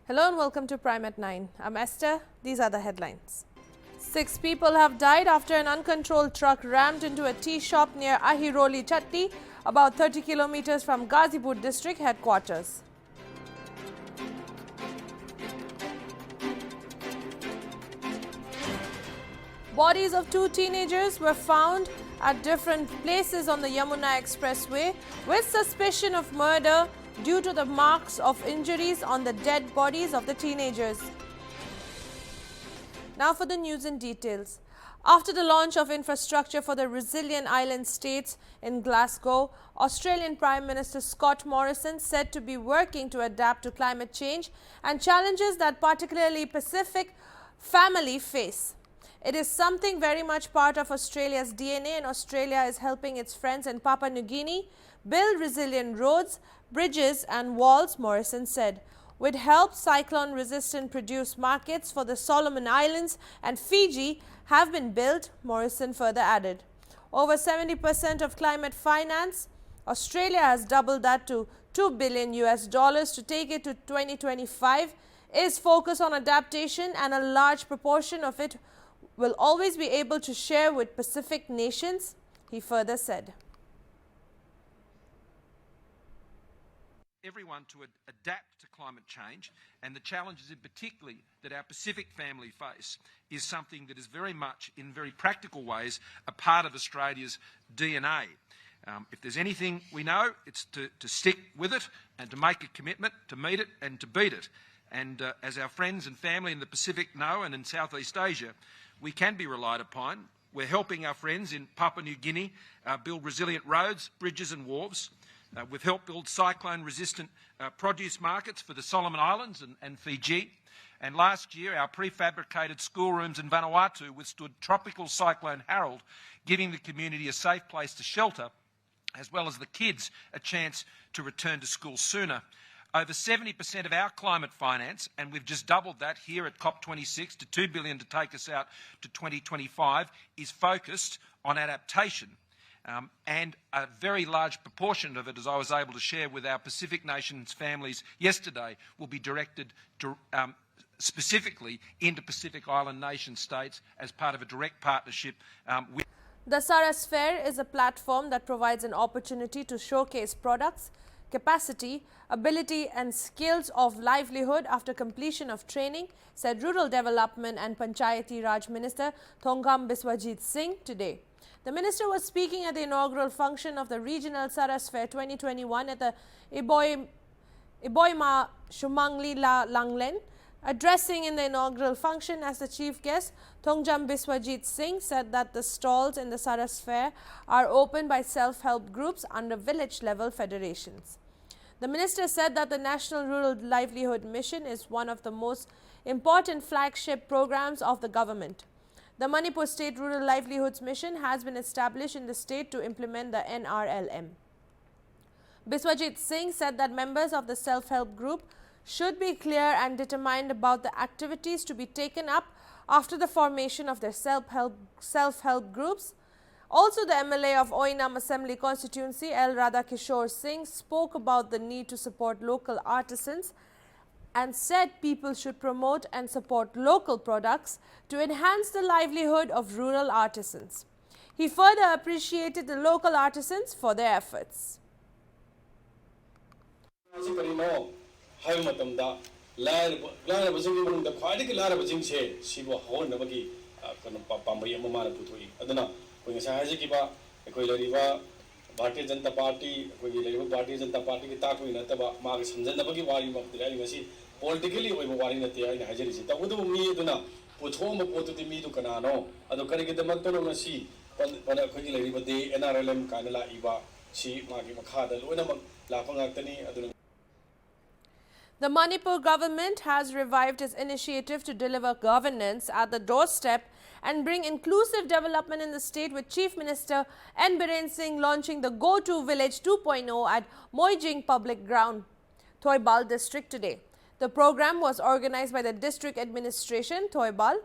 Hello and welcome to Prime at 9. I'm Esther. These are the headlines. 6 people have died after an uncontrolled truck rammed into a tea shop near Ahiroli Chatti, about 30 kilometers from Ghazipur district headquarters. Bodies of 2 teenagers were found at different places on the Yamuna Expressway with suspicion of murder due to the marks of injuries on the dead bodies of the teenagers. Now for the news in details. After the launch of infrastructure for the resilient island states in Glasgow, Australian Prime Minister Scott Morrison said to be working to adapt to climate change and challenges that particularly Pacific family face. It is something very much part of Australia's DNA, and Australia is helping its friends in Papua New Guinea build resilient roads, bridges and walls, Morrison said. With help, cyclone-resistant produce markets for the Solomon Islands and Fiji have been built, Morrison further added. Over 70% of climate finance, Australia has doubled that to $2 billion to take it to 2025, is focused on adaptation, and a large proportion of it will always be able to share with Pacific nations, he further said. Everyone to adapt to climate change, and the challenges in particularly that our Pacific family face is something that is very much, in very practical ways, a part of Australia's DNA. If there's anything we know, it's to stick with it and to make a commitment to meet it and to beat it. And as our friends and family in the Pacific know, and in Southeast Asia, we can be relied upon. We're helping our friends in Papua New Guinea build resilient roads, bridges and wharves. We've helped build cyclone-resistant produce markets for the Solomon Islands and Fiji. And last year, our prefabricated schoolrooms in Vanuatu withstood tropical cyclone Harold, giving the community a safe place to shelter, as well as the kids a chance to return to school sooner. Over 70% of our climate finance, and we've just doubled that here at COP26 to $2 billion to take us out to 2025, is focused on adaptation. And a very large proportion of it, as I was able to share with our Pacific nations families yesterday, will be directed to, specifically into Pacific Island nation states as part of a direct partnership with. The Saras Fair is a platform that provides an opportunity to showcase products, capacity, ability and skills of livelihood after completion of training, said Rural Development and Panchayati Raj Minister Thongam Biswajit Singh today. The minister was speaking at the inaugural function of the Regional Saras Fair 2021 at the Iboima Shumangli La Langlen. Addressing in the inaugural function as the chief guest, Thongjam Biswajit Singh said that the stalls in the Saras Fair are opened by self-help groups under village-level federations. The minister said that the National Rural Livelihood Mission is one of the most important flagship programs of the government. The Manipur State Rural Livelihoods Mission has been established in the state to implement the NRLM. Biswajit Singh said that members of the self-help group should be clear and determined about the activities to be taken up after the formation of their self-help groups. Also, the MLA of Oinam Assembly Constituency, L. Radhakishore Singh, spoke about the need to support local artisans and said people should promote and support local products to enhance the livelihood of rural artisans. He further appreciated the local artisans for their efforts. Bharatiya Janata Party, Bharatiya Janata Party ki taak na taba maag samjanabagi wari mabdilai ngasi politically oi wari na tiya ina hajari sita udu mi duna puthom potu ti mi du kanano adu kari ki damak to ngasi pada khoi lari bade NRLM kanala iba si magi makha da loina mak lapangak adu. The Manipur government has revived its initiative to deliver governance at the doorstep and bring inclusive development in the state, with Chief Minister N. Biren Singh launching the Go To Village 2.0 at Moijing Public Ground, Thoibal district today. The program was organized by the district administration, Thoibal.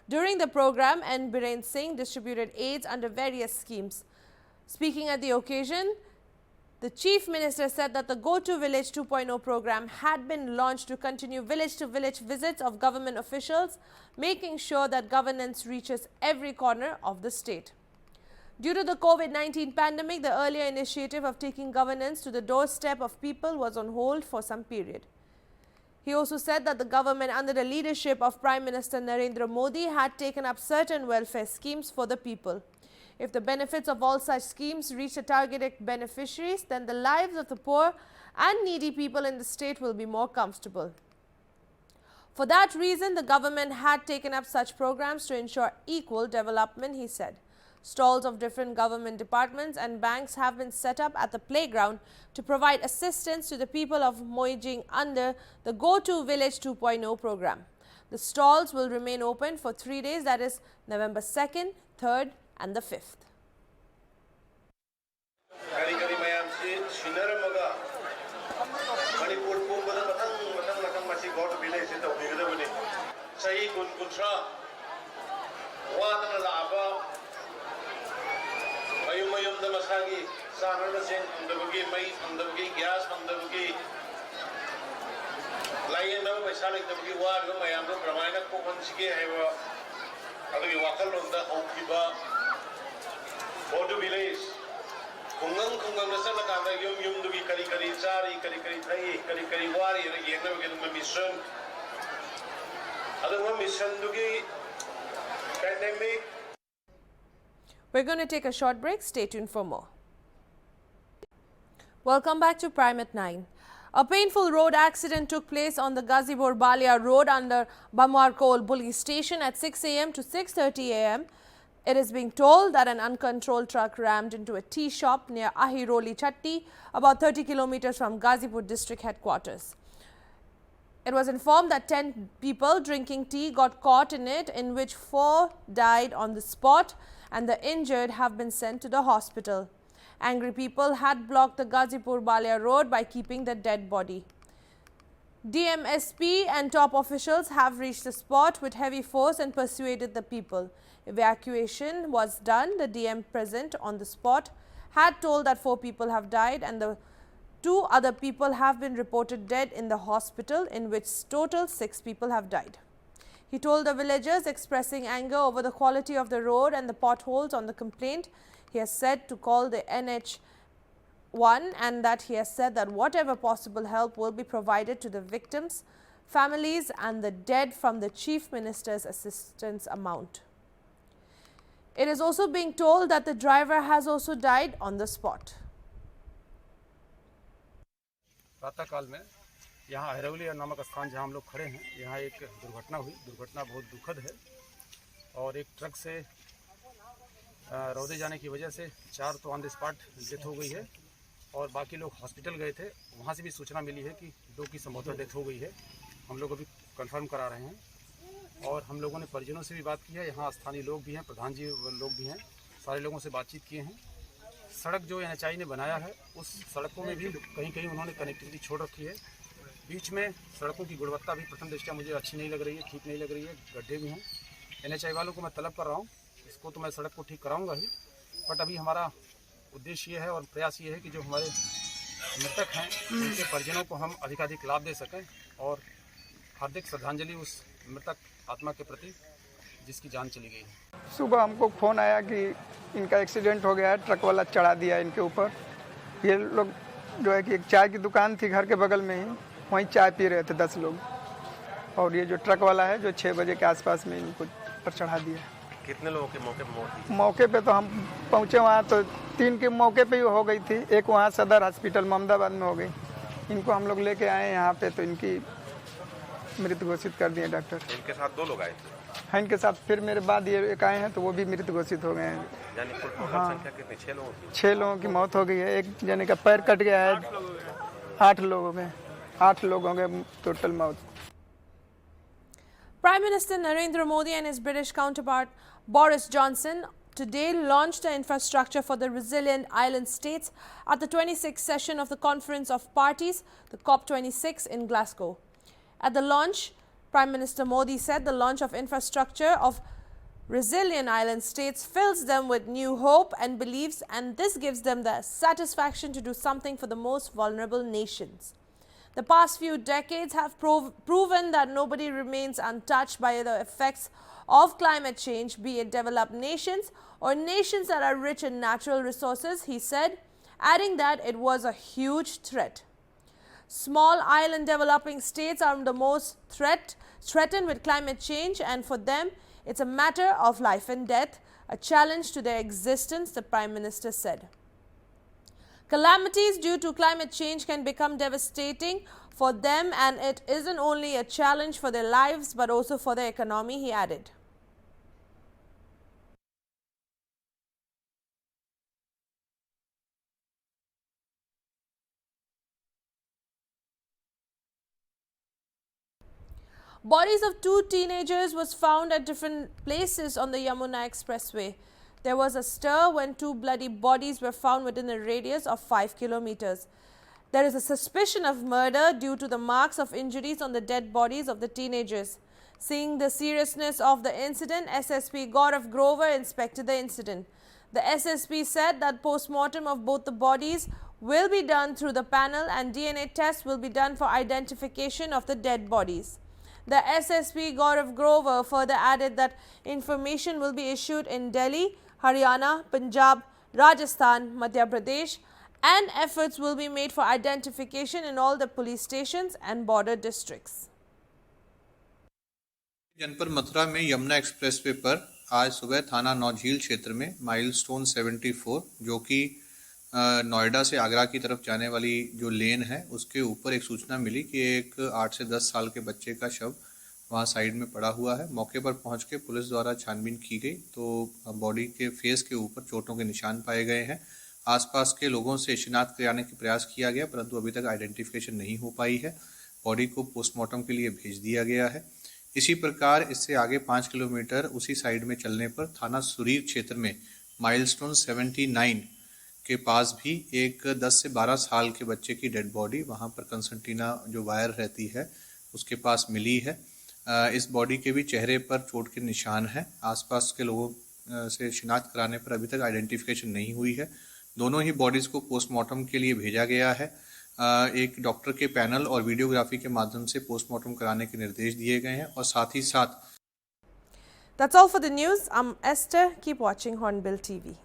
During the program, N. Biren Singh distributed aids under various schemes. Speaking at the occasion, The Chief Minister said that the Go to Village 2.0 program had been launched to continue village-to-village visits of government officials, making sure that governance reaches every corner of the state. Due to the COVID-19 pandemic, the earlier initiative of taking governance to the doorstep of people was on hold for some period. He also said that the government under the leadership of Prime Minister Narendra Modi had taken up certain welfare schemes for the people. If the benefits of all such schemes reach the targeted beneficiaries, then the lives of the poor and needy people in the state will be more comfortable. For that reason, the government had taken up such programs to ensure equal development, he said. Stalls of different government departments and banks have been set up at the playground to provide assistance to the people of Moijing under the Go to Village 2.0 program. The stalls will remain open for 3 days, that is November 2nd, 3rd and the 5th. We're going to take a short break. Stay tuned for more. Welcome back to Prime at 9. A painful road accident took place on the Gazipur-Balia road under Bamwarkol police station at 6 a.m. to 6:30 a.m. It is being told that an uncontrolled truck rammed into a tea shop near Ahiroli Chatti, about 30 kilometers from Gazipur district headquarters. It was informed that 10 people drinking tea got caught in it, in which 4 died on the spot and the injured have been sent to the hospital. Angry people had blocked the Gazipur-Balia road by keeping the dead body. DMSP and top officials have reached the spot with heavy force and persuaded the people. Evacuation was done. The DM present on the spot had told that 4 people have died and the 2 other people have been reported dead in the hospital, in which total 6 people have died. He told the villagers, expressing anger over the quality of the road and the potholes on the complaint, he has said to call the NH1 and that he has said that whatever possible help will be provided to the victims, families and the dead from the Chief Minister's assistance amount. It is also being told that the driver has also died on the spot. प्रातः काल में यहाँ अहिरौली नामक स्थान जहाँ हम लोग खड़े हैं, यहाँ एक दुर्घटना हुई। दुर्घटना बहुत दुखद है और एक ट्रक से रौदे जाने की वजह से 4 तो ऑन द स्पॉट डेथ हो गई है और बाकी लोग हॉस्पिटल गए थे। वहाँ से भी सूचना मिली है कि 2 की संभवतः डेथ हो गई है। हम लोग अभी कंफर्म करा रहे हैं और हम लोगों ने परिजनों से भी बात की है। यहाँ स्थानीय लोग भी हैं, प्रधान जी लोग भी हैं, सारे लोगों से बातचीत किए हैं। सड़क जो NHI ने बनाया है, उस सड़कों में भी कहीं कहीं उन्होंने कनेक्टिविटी छोड़ रखी है। बीच में सड़कों की गुणवत्ता भी प्रथम दृष्टया मुझे अच्छी नहीं लग रही है, ठीक नहीं लग रही है, गड्ढे भी हैं। NHI वालों को मैं तलब कर रहा हूँ, इसको तो मैं सड़क को ठीक कराऊंगा ही, बट अभी हमारा उद्देश्य ये है और प्रयास ये है कि जो हमारे मृतक हैं उनके परिजनों को हम अधिकाधिक लाभ दे सकें और हार्दिक श्रद्धांजलि उस मृतक आत्मा के प्रति जिसकी जान चली गई है। सुबह हमको फ़ोन आया कि इनका एक्सीडेंट हो गया है, ट्रक वाला चढ़ा दिया इनके ऊपर। ये लोग जो है कि एक चाय की दुकान थी घर के बगल में ही, वहीं चाय पी रहे थे 10 लोग और ये जो ट्रक वाला है जो 6 बजे के आसपास में इनको पर चढ़ा दिया। कितने लोगों के मौके पर मौत? मौके पे तो हम पहुँचे वहाँ तो 3 के मौके पे ही हो गई थी, एक वहाँ सदर हॉस्पिटल मोहम्मदाबाद में हो गई। इनको हम लोग लेके आए यहाँ पे तो इनकी मृत घोषित कर दिए डॉक्टर। इनके साथ 2 लोग आए थे? हाँ, इनके साथ फिर मेरे बाद ये एक आए हैं तो वो भी मृत घोषित हो गए हैं। यानी कुल टोटल संख्या कितनी? 6 लोगों की? 6 लोगों की मौत हो गई है। एक जने का पैर कट गया है। 8 लोगों के टोटल मौत। Prime Minister Narendra Modi and his British counterpart Boris Johnson today launched the infrastructure for the resilient island states at the 26th session of the Conference of Parties, the COP26 in Glasgow. At the launch, Prime Minister Modi said the launch of infrastructure of resilient island states fills them with new hope and beliefs, and this gives them the satisfaction to do something for the most vulnerable nations. The past few decades have proven that nobody remains untouched by the effects of climate change, be it developed nations or nations that are rich in natural resources, he said, adding that it was a huge threat. Small island developing states are the most threatened with climate change, and for them, it's a matter of life and death, a challenge to their existence, the Prime Minister said. Calamities due to climate change can become devastating for them, and it isn't only a challenge for their lives but also for their economy, he added. Bodies of two teenagers was found at different places on the Yamuna Expressway. There was a stir when two bloody bodies were found within a radius of 5 kilometers. There is a suspicion of murder due to the marks of injuries on the dead bodies of the teenagers. Seeing the seriousness of the incident, SSP Gaurav Grover inspected the incident. The SSP said that post-mortem of both the bodies will be done through the panel and DNA tests will be done for identification of the dead bodies. The SSP Gaurav Grover further added that information will be issued in Delhi, Haryana, Punjab, Rajasthan, Madhya Pradesh, and efforts will be made for identification in all the police stations and border districts. जनपद मथुरा में Yamuna expressway पर आज सुबह थाना नौझील क्षेत्र में milestone 74 जो कि नोएडा से आगरा की तरफ जाने वाली जो लेन है उसके ऊपर एक सूचना मिली कि एक 8 से 10 साल के बच्चे का शव वहां साइड में पड़ा हुआ है। मौके पर पहुंच के पुलिस द्वारा छानबीन की गई तो बॉडी के फेस के ऊपर चोटों के निशान पाए गए हैं। आसपास के लोगों से शिनाख्त कराने का प्रयास किया गया परंतु अभी तक आइडेंटिफिकेशन नहीं हो पाई है। बॉडी को पोस्टमार्टम के लिए भेज दिया गया है। इसी प्रकार इससे आगे 5 किलोमीटर उसी साइड में चलने पर थाना सुरीर क्षेत्र में माइलस्टोन 79 के पास भी एक 10 से 12 साल के बच्चे की डेड बॉडी वहां पर कंसंटीना जो वायर रहती है उसके पास मिली है। इस बॉडी के भी चेहरे पर चोट के निशान हैं। आसपास के लोगों से शिनाख्त कराने पर अभी तक आइडेंटिफिकेशन नहीं हुई है। दोनों ही बॉडीज को पोस्टमार्टम के लिए भेजा गया है। एक डॉक्टर के पैनल और वीडियोग्राफी के माध्यम से पोस्टमार्टम कराने के निर्देश दिए गए हैं और साथ ही साथ That's all for the news. I'm Esther. Keep watching Hornbill TV.